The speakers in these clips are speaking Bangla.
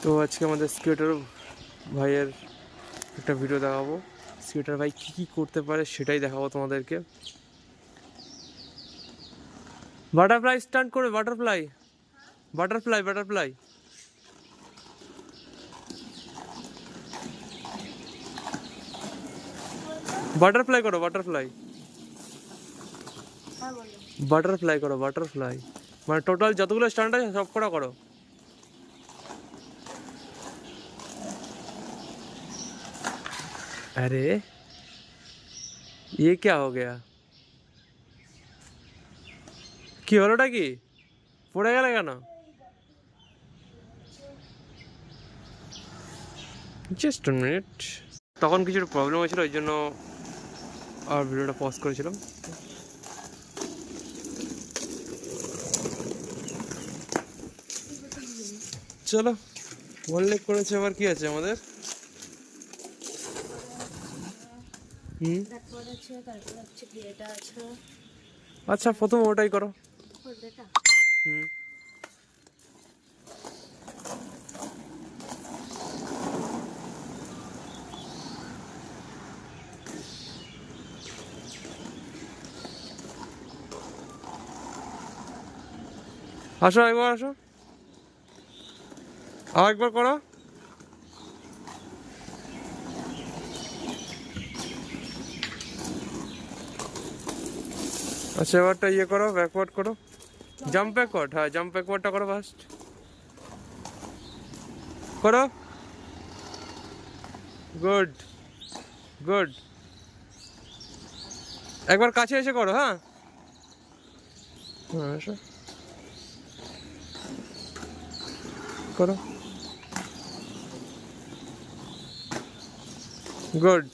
তো আজকে আমাদের স্কেটার ভাইয়ের একটা ভিডিও দেখাবো। স্কেটার ভাই কী কী করতে পারে সেটাই দেখাবো তোমাদেরকে। বাটারফ্লাই স্টান্ট করবে, বাটারফ্লাই বাটারফ্লাই বাটারফ্লাই বাটারফ্লাই করো, বাটারফ্লাই বাটারফ্লাই করো, বাটারফ্লাই মানে টোটাল যতগুলো স্টান্ট আছে সব কটা করো। अरे ये क्या हो गया? কি হলোটা কি? পড়ে গেলে কেন? Just a minute. তখন কিছু প্রবলেম হয়েছিল, ওই জন্য আর ভিডিওটা পজ করেছিলাম। চলো, ওয়ান লেগ করেছে, আবার কি আছে আমাদের? আচ্ছা, প্রথম ওটাই করো। হুম, আসো একবার, আসো আর একবার করো। আচ্ছা, এবারটা ইয়ে করো, ব্যাকওয়ার্ড করো, জাম্প ব্যাকওয়ার্ড। হ্যাঁ, জাম্প ব্যাকওয়ার্ডটা করো ফার্স্ট, করো। Good, good. একবার কাছে এসে করো। হ্যাঁ, হ্যাঁ, আসো, করো। গুড।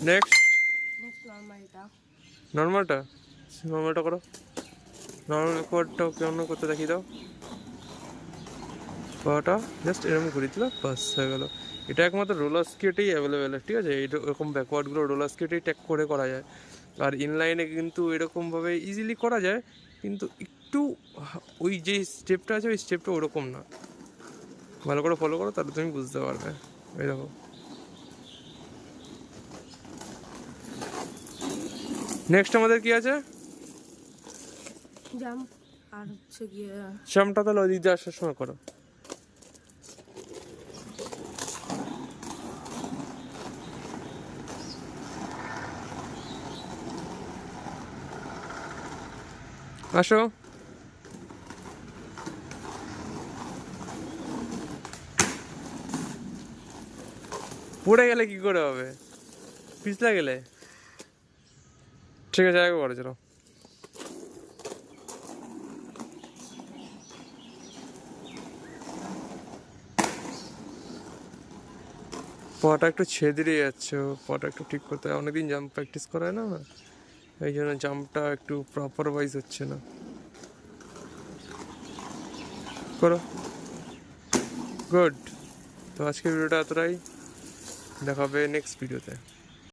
নেক্সট, নর্মালটা নর্মালটা করো। নর্মাল ব্যাকওয়ার্ডটা কেমন করতে দেখিয়ে দাও। পাটা জাস্ট এরকম ঘুরিয়ে দিল, বাস হয়ে গেল। এটা একমাত্র রোলার স্কেটেই অ্যাভেলেবেল, ঠিক আছে? এরকম ব্যাকওয়ার্ডগুলো রোলার স্কেটেই ট্যাগ করে করা যায়। আর ইনলাইনে কিন্তু এরকমভাবে ইজিলি করা যায়, কিন্তু একটু ওই যে স্টেপটা আছে ওই স্টেপটা ওরকম না। ভালো করে ফলো করো, তাহলে তুমি বুঝতে পারবে। এই দেখো, নেক্সট আমাদের কি আছে? জাম্প। আর হচ্ছে গিয়ে জাম্পটা তাহলে ওই দিক দিয়ে আসার সময় করো। আসো, পড়ে গেলে কি করে হবে? পিছলা গেলে? ঠিক আছে, আগে করো, চলো। পাটা একটু ছেদরে যাচ্ছে, পাটা একটু ঠিক করতে হয়। অনেকদিন জাম্প প্র্যাকটিস করা হয় না, এই জন্য জাম্পটা একটু প্রপার ওয়াইজ হচ্ছে না। করো, গুড। তো আজকের ভিডিওটা এতটাই, দেখা হবে নেক্সট ভিডিওতে।